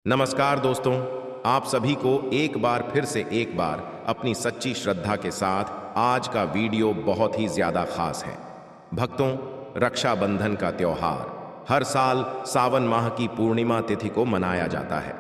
नमस्कार दोस्तों, आप सभी को एक बार फिर से अपनी सच्ची श्रद्धा के साथ आज का वीडियो बहुत ही ज्यादा खास है। भक्तों, रक्षाबंधन का त्योहार हर साल सावन माह की पूर्णिमा तिथि को मनाया जाता है।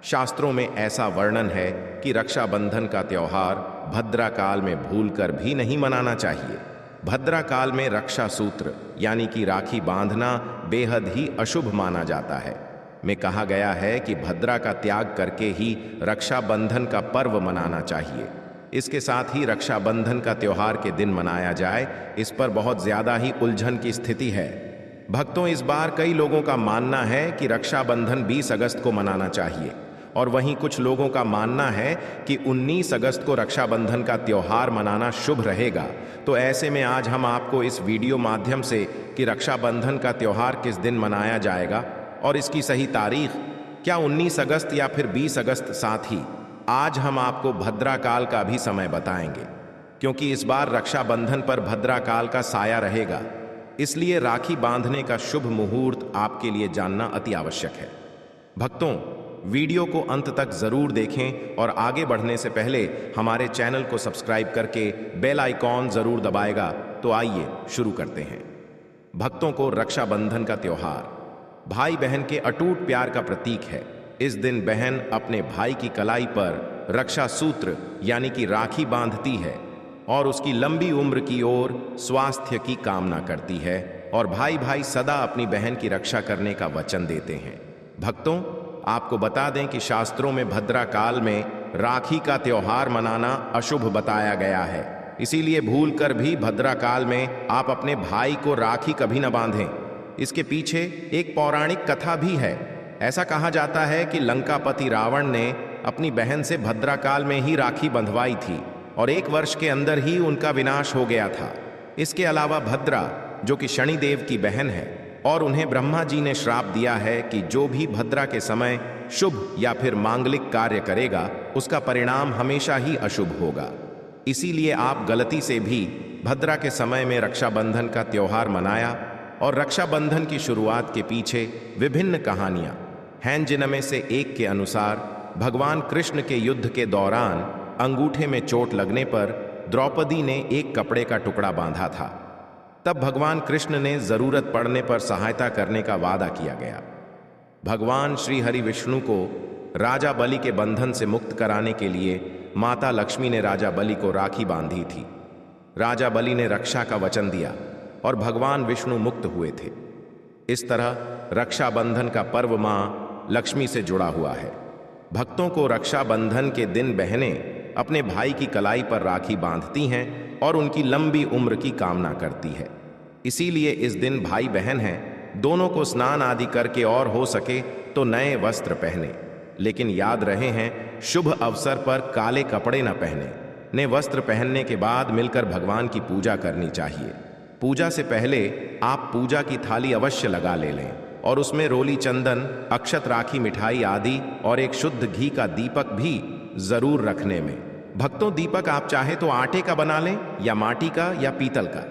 शास्त्रों में ऐसा वर्णन है कि रक्षाबंधन का त्योहार भद्रा काल में भूलकर भी नहीं मनाना चाहिए। भद्रा काल में रक्षा सूत्र यानी कि राखी बांधना बेहद ही अशुभ माना जाता है। में कहा गया है कि भद्रा का त्याग करके ही रक्षाबंधन का पर्व मनाना चाहिए। इसके साथ ही रक्षाबंधन का त्योहार के दिन मनाया जाए, इस पर बहुत ज्यादा ही उलझन की स्थिति है। भक्तों, इस बार कई लोगों का मानना है कि रक्षाबंधन 20 अगस्त को मनाना चाहिए और वहीं कुछ लोगों का मानना है कि 19 अगस्त को रक्षाबंधन का त्योहार मनाना शुभ रहेगा। तो ऐसे में आज हम आपको इस वीडियो माध्यम से कि रक्षाबंधन का त्योहार किस दिन मनाया जाएगा और इसकी सही तारीख क्या 19 अगस्त या फिर 20 अगस्त, साथ ही आज हम आपको भद्रा काल का भी समय बताएंगे, क्योंकि इस बार रक्षाबंधन पर भद्रा काल का साया रहेगा। इसलिए राखी बांधने का शुभ मुहूर्त आपके लिए जानना अति आवश्यक है। भक्तों, वीडियो को अंत तक जरूर देखें और आगे बढ़ने से पहले हमारे चैनल को सब्सक्राइब करके बेल आइकॉन जरूर दबाएगा। तो आइए शुरू करते हैं। भक्तों को रक्षाबंधन का त्योहार भाई बहन के अटूट प्यार का प्रतीक है। इस दिन बहन अपने भाई की कलाई पर रक्षा सूत्र यानी कि राखी बांधती है और उसकी लंबी उम्र की ओर स्वास्थ्य की कामना करती है और भाई भाई सदा अपनी बहन की रक्षा करने का वचन देते हैं। भक्तों, आपको बता दें कि शास्त्रों में भद्रा काल में राखी का त्योहार मनाना अशुभ बताया गया है। इसीलिए भूलकर भी भद्रा काल में आप अपने भाई को राखी कभी न बांधें। इसके पीछे एक पौराणिक कथा भी है। ऐसा कहा जाता है कि लंकापति रावण ने अपनी बहन से भद्रा काल में ही राखी बंधवाई थी और 1 वर्ष के अंदर ही उनका विनाश हो गया था। इसके अलावा भद्रा, जो कि शनिदेव की बहन है, और उन्हें ब्रह्मा जी ने श्राप दिया है कि जो भी भद्रा के समय शुभ या फिर मांगलिक कार्य करेगा, उसका परिणाम हमेशा ही अशुभ होगा। इसीलिए आप गलती से भी भद्रा के समय में रक्षाबंधन का त्योहार मनाया और रक्षाबंधन की शुरुआत के पीछे विभिन्न कहानियां हैं, जिनमें से एक के अनुसार भगवान कृष्ण के युद्ध के दौरान अंगूठे में चोट लगने पर द्रौपदी ने एक कपड़े का टुकड़ा बांधा था। तब भगवान कृष्ण ने जरूरत पड़ने पर सहायता करने का वादा किया गया। भगवान श्री हरि विष्णु को राजा बलि के बंधन से मुक्त कराने के लिए माता लक्ष्मी ने राजा बलि को राखी बांधी थी। राजा बलि ने रक्षा का वचन दिया और भगवान विष्णु मुक्त हुए थे। इस तरह रक्षाबंधन का पर्व मां लक्ष्मी से जुड़ा हुआ है। भक्तों को रक्षाबंधन के दिन बहनें अपने भाई की कलाई पर राखी बांधती हैं और उनकी लंबी उम्र की कामना करती है। इसीलिए इस दिन भाई बहन हैं, दोनों को स्नान आदि करके और हो सके तो नए वस्त्र पहने, लेकिन याद रहे हैं शुभ अवसर पर काले कपड़े न पहने। नए वस्त्र पहनने के बाद मिलकर भगवान की पूजा करनी चाहिए। पूजा से पहले आप पूजा की थाली अवश्य लगा लें और उसमें रोली चंदन, अक्षत, राखी, मिठाई आदि और एक शुद्ध घी का दीपक भी जरूर रखने में। भक्तों, दीपक आप चाहे तो आटे का बना लें या माटी का या पीतल का,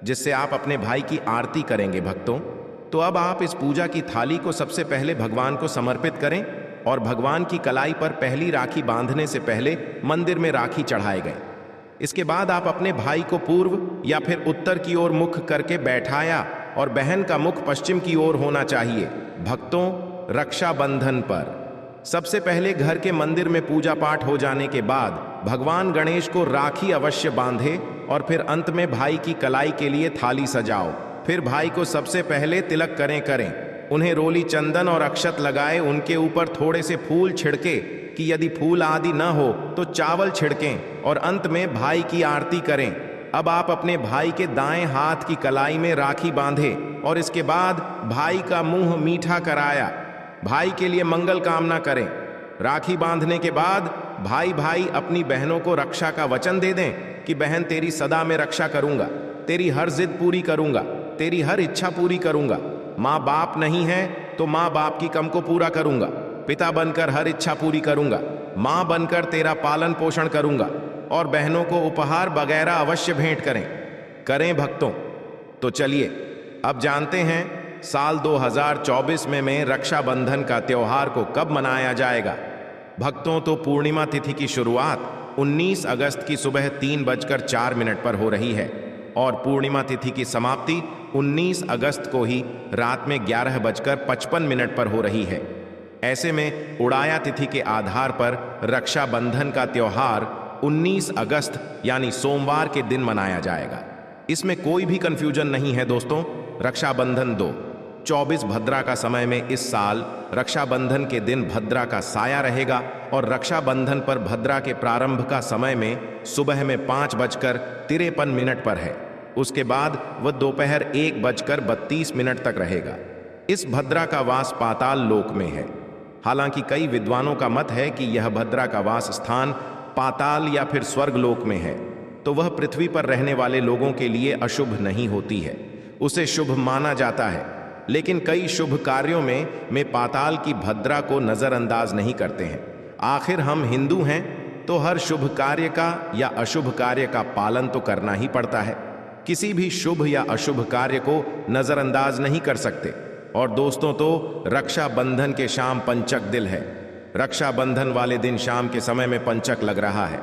जिससे आप अपने भाई की आरती करेंगे। भक्तों, तो अब आप इस पूजा की थाली को सबसे पहले भगवान को समर्पित करें और भगवान की कलाई पर पहली राखी बांधने से पहले मंदिर में राखी चढ़ाए गए। इसके बाद आप अपने भाई को पूर्व या फिर उत्तर की ओर मुख करके बैठाया और बहन का मुख पश्चिम की ओर होना चाहिए। भक्तों, रक्षाबंधन पर सबसे पहले घर के मंदिर में पूजा पाठ हो जाने के बाद भगवान गणेश को राखी अवश्य बांधे और फिर अंत में भाई की कलाई के लिए थाली सजाओ। फिर भाई को सबसे पहले तिलक करें, उन्हें रोली चंदन और अक्षत लगाए, उनके ऊपर थोड़े से फूल छिड़के कि यदि फूल आदि न हो तो चावल छिड़कें और अंत में भाई की आरती करें। अब आप अपने भाई के दाएं हाथ की कलाई में राखी बांधें और इसके बाद भाई का मुंह मीठा कराया, भाई के लिए मंगल कामना करें। राखी बांधने के बाद भाई अपनी बहनों को रक्षा का वचन दे दें कि बहन, तेरी सदा मैं रक्षा करूंगा, तेरी हर जिद पूरी करूंगा, तेरी हर इच्छा पूरी करूंगा। माँ बाप नहीं है तो माँ बाप की कम को पूरा करूंगा, पिता बनकर हर इच्छा पूरी करूंगा, मां बनकर तेरा पालन पोषण करूंगा और बहनों को उपहार वगैरह अवश्य भेंट करें। भक्तों, तो चलिए अब जानते हैं साल 2024 में रक्षाबंधन का त्योहार को कब मनाया जाएगा। भक्तों, तो पूर्णिमा तिथि की शुरुआत 19 अगस्त की सुबह 3:04 पर हो रही है और पूर्णिमा तिथि की समाप्ति 19 अगस्त को ही रात में 11:55 पर हो रही है। ऐसे में उड़ाया तिथि के आधार पर रक्षाबंधन का त्योहार 19 अगस्त यानी सोमवार के दिन मनाया जाएगा। इसमें कोई भी कंफ्यूजन नहीं है दोस्तों। रक्षाबंधन 24 भद्रा का समय में इस साल रक्षाबंधन के दिन भद्रा का साया रहेगा और रक्षाबंधन पर भद्रा के प्रारंभ का समय में सुबह में 5:53 पर है। उसके बाद वह दोपहर 1:32 तक रहेगा। इस भद्रा का वास पाताल लोक में है। हालांकि कई विद्वानों का मत है कि यह भद्रा का वास स्थान पाताल या फिर स्वर्ग लोक में है, तो वह पृथ्वी पर रहने वाले लोगों के लिए अशुभ नहीं होती है, उसे शुभ माना जाता है। लेकिन कई शुभ कार्यों में पाताल की भद्रा को नजरअंदाज नहीं करते हैं। आखिर हम हिंदू हैं तो हर शुभ कार्य का या अशुभ कार्य का पालन तो करना ही पड़ता है। किसी भी शुभ या अशुभ कार्य को नजरअंदाज नहीं कर सकते। और दोस्तों, तो रक्षाबंधन के शाम पंचक दिल है। रक्षाबंधन वाले दिन शाम के समय में पंचक लग रहा है।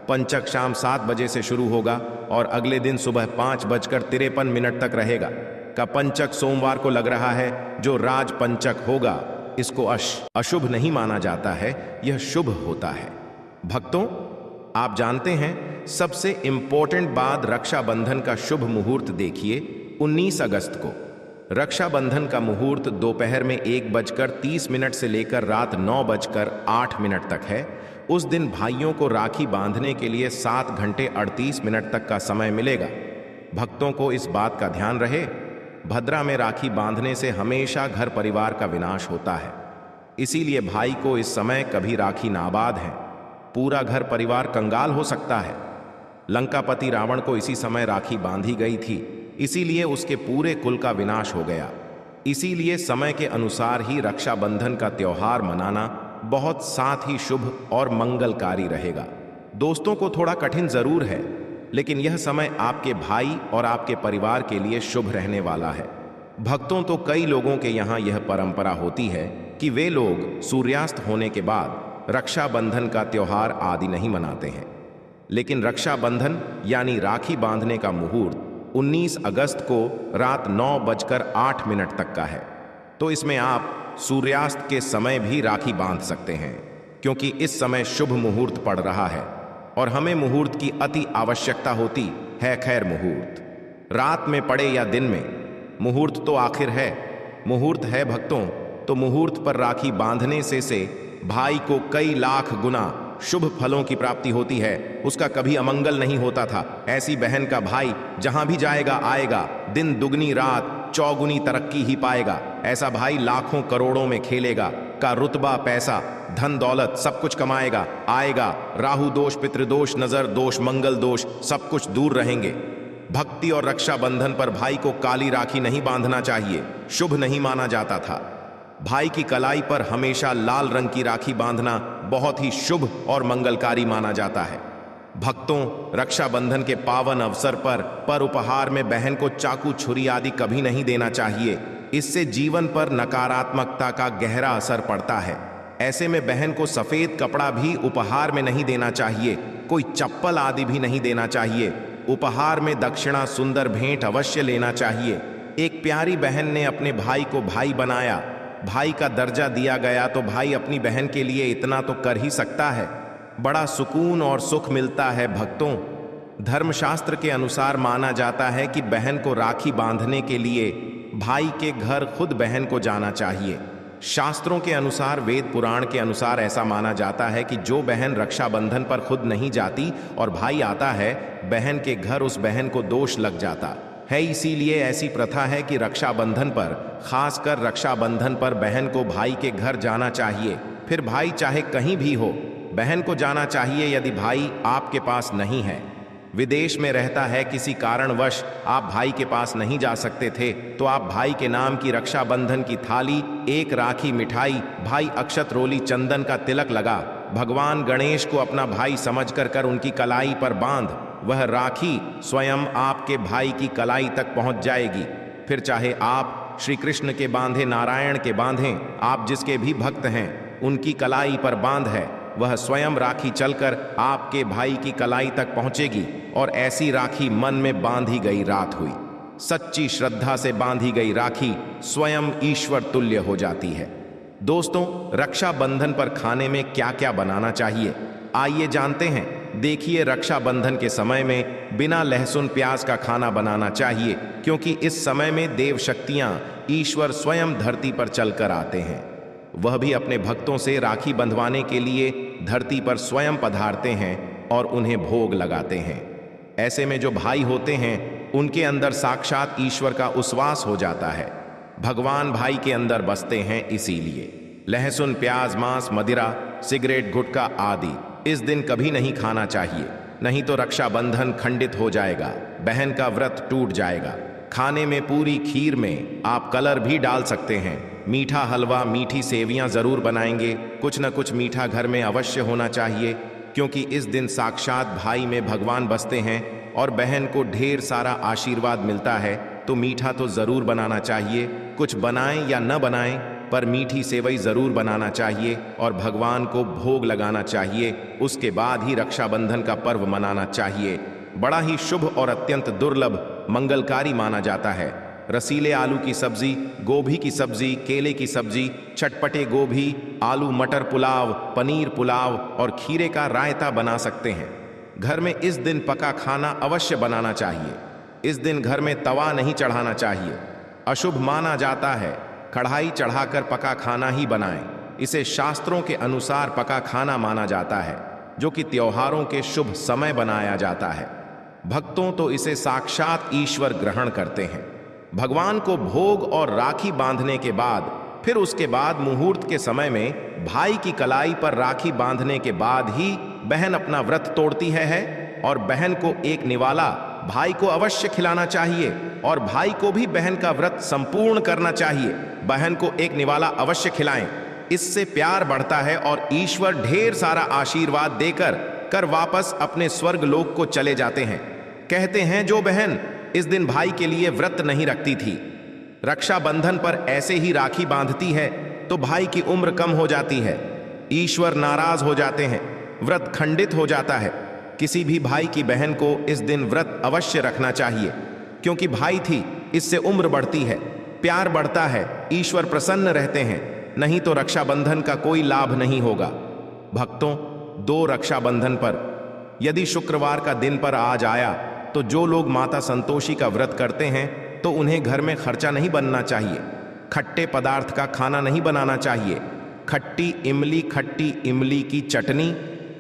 पंचक शाम 7 बजे से शुरू होगा और अगले दिन सुबह 5:53 तक रहेगा। का पंचक सोमवार को लग रहा है, जो राज पंचक होगा। इसको अशुभ नहीं माना जाता है, यह शुभ होता है। भक्तों, आप जानते हैं सबसे इंपॉर्टेंट बात, रक्षाबंधन का शुभ मुहूर्त देखिए 19 अगस्त को। रक्षाबंधन का मुहूर्त दोपहर में 1:30 से लेकर रात 9:08 तक है। उस दिन भाइयों को राखी बांधने के लिए 7 घंटे 38 मिनट तक का समय मिलेगा। भक्तों को इस बात का ध्यान रहे, भद्रा में राखी बांधने से हमेशा घर परिवार का विनाश होता है। इसीलिए भाई को इस समय कभी राखी नाबाद है, पूरा घर परिवार कंगाल हो सकता है। लंकापति रावण को इसी समय राखी बांधी गई थी, इसीलिए उसके पूरे कुल का विनाश हो गया। इसीलिए समय के अनुसार ही रक्षाबंधन का त्योहार मनाना बहुत साथ ही शुभ और मंगलकारी रहेगा। दोस्तों को थोड़ा कठिन जरूर है, लेकिन यह समय आपके भाई और आपके परिवार के लिए शुभ रहने वाला है। भक्तों, तो कई लोगों के यहाँ यह परंपरा होती है कि वे लोग सूर्यास्त होने के बाद रक्षाबंधन का त्योहार आदि नहीं मनाते हैं। लेकिन रक्षाबंधन यानी राखी बांधने का मुहूर्त 19 अगस्त को रात 9:08 तक का है। तो इसमें आप सूर्यास्त के समय भी राखी बांध सकते हैं, क्योंकि इस समय शुभ मुहूर्त पड़ रहा है और हमें मुहूर्त की अति आवश्यकता होती है। खैर, मुहूर्त रात में पड़े या दिन में, मुहूर्त तो आखिर है। मुहूर्त है भक्तों, तो मुहूर्त पर राखी बांधने से भाई को कई लाख गुना शुभ फलों की प्राप्ति होती है। उसका कभी अमंगल नहीं होता था। ऐसी बहन का भाई जहां भी जाएगा आएगा, दिन दुगनी रात चौगुनी तरक्की ही पाएगा। ऐसा भाई लाखों करोड़ों में खेलेगा, का रुतबा, पैसा, धन दौलत सब कुछ कमाएगा, आएगा। राहु दोष, पितृदोष, नजर दोष, मंगल दोष सब कुछ दूर रहेंगे। भक्ति और रक्षाबंधन पर भाई को काली राखी नहीं बांधना चाहिए, शुभ नहीं माना जाता था। भाई की कलाई पर हमेशा लाल रंग की राखी बांधना बहुत ही शुभ और मंगलकारी माना जाता है। भक्तों, रक्षाबंधन के पावन अवसर पर उपहार में बहन को चाकू, छुरी आदि कभी नहीं देना चाहिए। इससे जीवन पर नकारात्मकता का गहरा असर पड़ता है। ऐसे में बहन को सफेद कपड़ा भी उपहार में नहीं देना चाहिए, कोई चप्पल आदि भी नहीं देना चाहिए। उपहार में दक्षिणा, सुंदर भेंट अवश्य लेना चाहिए। एक प्यारी बहन ने अपने भाई को भाई बनाया, भाई का दर्जा दिया गया, तो भाई अपनी बहन के लिए इतना तो कर ही सकता है। बड़ा सुकून और सुख मिलता है। भक्तों, धर्मशास्त्र के अनुसार माना जाता है कि बहन को राखी बांधने के लिए भाई के घर खुद बहन को जाना चाहिए। शास्त्रों के अनुसार, वेद पुराण के अनुसार ऐसा माना जाता है कि जो बहन रक्षाबंधन पर खुद नहीं जाती और भाई आता है बहन के घर, उस बहन को दोष लग जाता है। इसीलिए ऐसी प्रथा है कि रक्षाबंधन पर, खासकर रक्षाबंधन पर बहन को भाई के घर जाना चाहिए। फिर भाई चाहे कहीं भी हो, बहन को जाना चाहिए। यदि भाई आपके पास नहीं है, विदेश में रहता है, किसी कारणवश आप भाई के पास नहीं जा सकते थे, तो आप भाई के नाम की रक्षाबंधन की थाली, एक राखी, मिठाई, भाई अक्षत, रोली, चंदन का तिलक लगा, भगवान गणेश को अपना भाई समझकर उनकी कलाई पर बांध, वह राखी स्वयं आपके भाई की कलाई तक पहुंच जाएगी। फिर चाहे आप श्री कृष्ण के बांधे नारायण के बांधे, आप जिसके भी भक्त हैं उनकी कलाई पर बांध है, वह स्वयं राखी चलकर आपके भाई की कलाई तक पहुंचेगी और ऐसी राखी मन में बांधी गई रात हुई। सच्ची श्रद्धा से बांधी गई राखी स्वयं ईश्वर तुल्य हो जाती है। दोस्तों, रक्षाबंधन पर खाने में क्या क्या बनाना चाहिए, आइए जानते हैं। देखिए, रक्षाबंधन के समय में बिना लहसुन प्याज का खाना बनाना चाहिए, क्योंकि इस समय में देव शक्तियां ईश्वर स्वयं धरती पर चलकर आते हैं। वह भी अपने भक्तों से राखी बंधवाने के लिए धरती पर स्वयं पधारते हैं और उन्हें भोग लगाते हैं। ऐसे में जो भाई होते हैं उनके अंदर साक्षात ईश्वर का उस्वास हो जाता है। भगवान भाई के अंदर बसते हैं। इसीलिए लहसुन प्याज मांस मदिरा सिगरेट गुटखा आदि इस दिन कभी नहीं खाना चाहिए, नहीं तो रक्षाबंधन खंडित हो जाएगा, बहन का व्रत टूट जाएगा। खाने में पूरी खीर में आप कलर भी डाल सकते हैं। मीठा हलवा मीठी सेवियां जरूर बनाएंगे। कुछ न कुछ मीठा घर में अवश्य होना चाहिए, क्योंकि इस दिन साक्षात भाई में भगवान बसते हैं और बहन को ढेर सारा आशीर्वाद मिलता है। तो मीठा तो जरूर बनाना चाहिए। कुछ बनाएं या न बनाएं, पर मीठी सेवई जरूर बनाना चाहिए और भगवान को भोग लगाना चाहिए। उसके बाद ही रक्षाबंधन का पर्व मनाना चाहिए। बड़ा ही शुभ और अत्यंत दुर्लभ मंगलकारी माना जाता है। रसीले आलू की सब्जी, गोभी की सब्जी, केले की सब्जी, चटपटे गोभी, आलू मटर पुलाव, पनीर पुलाव और खीरे का रायता बना सकते हैं। घर में इस दिन पका खाना अवश्य बनाना चाहिए। इस दिन घर में तवा नहीं चढ़ाना चाहिए, अशुभ माना जाता है। कढ़ाई चढ़ाकर पका खाना ही बनाएं। इसे शास्त्रों के अनुसार पका खाना माना जाता है, जो कि त्योहारों के शुभ समय बनाया जाता है। भक्तों तो इसे साक्षात ईश्वर ग्रहण करते हैं। भगवान को भोग और राखी बांधने के बाद फिर उसके बाद मुहूर्त के समय में भाई की कलाई पर राखी बांधने के बाद ही बहन अपना व्रत तोड़ती है और बहन को एक निवाला भाई को अवश्य खिलाना चाहिए और भाई को भी बहन का व्रत संपूर्ण करना चाहिए। बहन को एक निवाला अवश्य खिलाएं। इससे प्यार बढ़ता है और ईश्वर ढेर सारा आशीर्वाद देकर वापस अपने स्वर्ग लोक को चले जाते हैं। कहते हैं जो बहन इस दिन भाई के लिए व्रत नहीं रखती थी, रक्षाबंधन पर ऐसे ही राखी बांधती है तो भाई की उम्र कम हो जाती है, ईश्वर नाराज हो जाते हैं, व्रत खंडित हो जाता है। किसी भी भाई की बहन को इस दिन व्रत अवश्य रखना चाहिए, क्योंकि भाई थी, इससे उम्र बढ़ती है, प्यार बढ़ता है, ईश्वर प्रसन्न रहते हैं। नहीं तो रक्षाबंधन का कोई लाभ नहीं होगा। भक्तों, 2 रक्षाबंधन पर यदि शुक्रवार का दिन पर आज आया तो जो लोग माता संतोषी का व्रत करते हैं तो उन्हें घर में खर्चा नहीं बनना चाहिए। खट्टे पदार्थ का खाना नहीं बनाना चाहिए। खट्टी इमली की चटनी,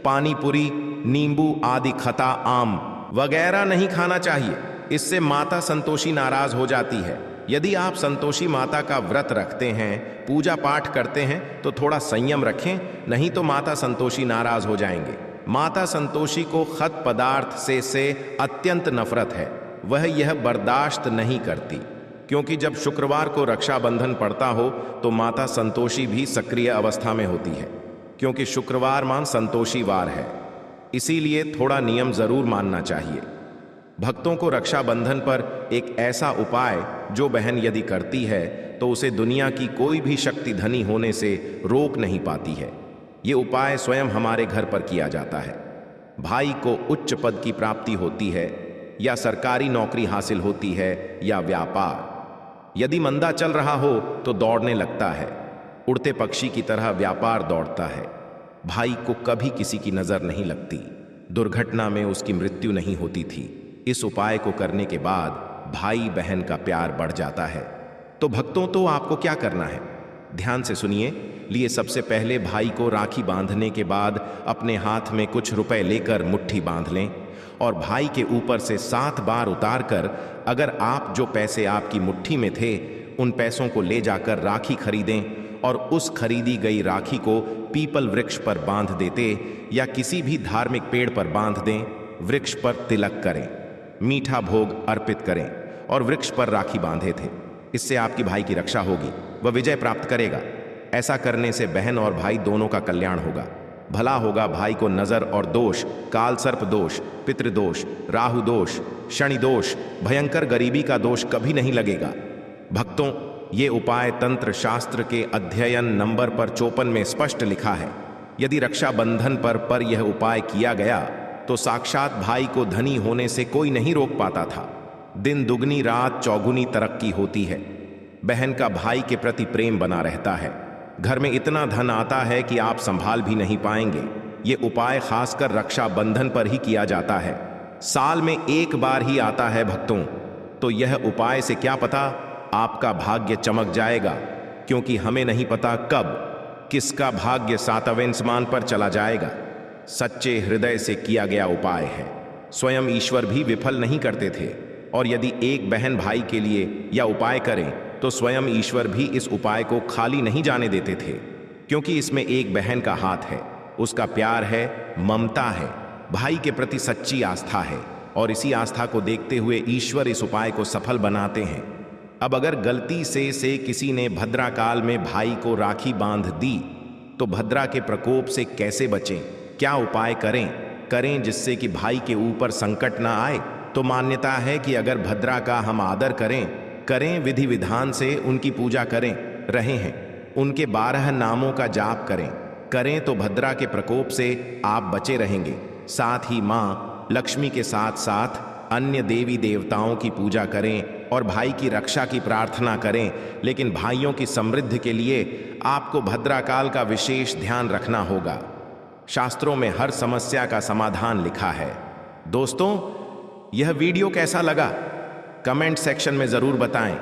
पानी पूरी, नींबू आदि खटा आम वगैरह नहीं खाना चाहिए। इससे माता संतोषी नाराज हो जाती है। यदि आप संतोषी माता का व्रत रखते हैं, पूजा पाठ करते हैं तो थोड़ा संयम रखें, नहीं तो माता संतोषी नाराज हो जाएंगे। माता संतोषी को खत पदार्थ से अत्यंत नफरत है। वह यह बर्दाश्त नहीं करती, क्योंकि जब शुक्रवार को रक्षाबंधन पड़ता हो तो माता संतोषी भी सक्रिय अवस्था में होती है, क्योंकि शुक्रवार मान संतोषी वार है। इसीलिए थोड़ा नियम जरूर मानना चाहिए। भक्तों को रक्षाबंधन पर एक ऐसा उपाय जो बहन यदि करती है तो उसे दुनिया की कोई भी शक्ति धनी होने से रोक नहीं पाती है। ये उपाय स्वयं हमारे घर पर किया जाता है। भाई को उच्च पद की प्राप्ति होती है या सरकारी नौकरी हासिल होती है या व्यापार यदि मंदा चल रहा हो तो दौड़ने लगता है। उड़ते पक्षी की तरह व्यापार दौड़ता है। भाई को कभी किसी की नजर नहीं लगती। दुर्घटना में उसकी मृत्यु नहीं होती थी। इस उपाय को करने के बाद भाई बहन का प्यार बढ़ जाता है। तो भक्तों, तो आपको क्या करना है, ध्यान से सुनिए। लिए सबसे पहले भाई को राखी बांधने के बाद अपने हाथ में कुछ रुपए लेकर मुट्ठी बांध लें और भाई के ऊपर से 7 बार उतारकर अगर आप जो पैसे आपकी मुट्ठी में थे उन पैसों को ले जाकर राखी खरीदें और उस खरीदी गई राखी को पीपल वृक्ष पर बांध देते या किसी भी धार्मिक पेड़ पर बांध दें। वृक्ष पर तिलक करें, मीठा भोग अर्पित करें और वृक्ष पर राखी बांधे थे। इससे आपकी भाई की रक्षा होगी, वह विजय प्राप्त करेगा। ऐसा करने से बहन और भाई दोनों का कल्याण होगा। भला होगा। भाई को नजर और दोष, काल सर्प दोष, पितृदोष, राहु दोष, शनि दोष, भयंकर गरीबी का दोष कभी नहीं लगेगा। भक्तों, ये उपाय तंत्र शास्त्र के अध्ययन नंबर पर 54 में स्पष्ट लिखा है। यदि रक्षाबंधन पर यह उपाय किया गया तो साक्षात भाई को धनी होने से कोई नहीं रोक पाता था। दिन दुगनी रात चौगुनी तरक्की होती है। बहन का भाई के प्रति प्रेम बना रहता है। घर में इतना धन आता है कि आप संभाल भी नहीं पाएंगे। ये उपाय खासकर रक्षाबंधन पर ही किया जाता है। साल में एक बार ही आता है भक्तों। तो यह उपाय से क्या पता आपका भाग्य चमक जाएगा, क्योंकि हमें नहीं पता कब किसका भाग्य सातवें आसमान पर चला जाएगा। सच्चे हृदय से किया गया उपाय है। स्वयं ईश्वर भी विफल नहीं करते थे, और यदि एक बहन भाई के लिए यह उपाय करें तो स्वयं ईश्वर भी इस उपाय को खाली नहीं जाने देते थे, क्योंकि इसमें एक बहन का हाथ है, उसका प्यार है, ममता है, भाई के प्रति सच्ची आस्था है, और इसी आस्था को देखते हुए ईश्वर इस उपाय को सफल बनाते हैं। अब अगर गलती से किसी ने भद्रा काल में भाई को राखी बांध दी तो भद्रा के प्रकोप से कैसे बचें, क्या उपाय करें जिससे कि भाई के ऊपर संकट ना आए। तो मान्यता है कि अगर भद्रा का हम आदर करें विधि विधान से उनकी पूजा रहे हैं, उनके 12 नामों का जाप करें तो भद्रा के प्रकोप से आप बचे रहेंगे। साथ ही माँ लक्ष्मी के साथ साथ अन्य देवी देवताओं की पूजा करें और भाई की रक्षा की प्रार्थना करें। लेकिन भाइयों की समृद्धि के लिए आपको भद्रा काल का विशेष ध्यान रखना होगा। शास्त्रों में हर समस्या का समाधान लिखा है। दोस्तों, यह वीडियो कैसा लगा कमेंट सेक्शन में जरूर बताएं।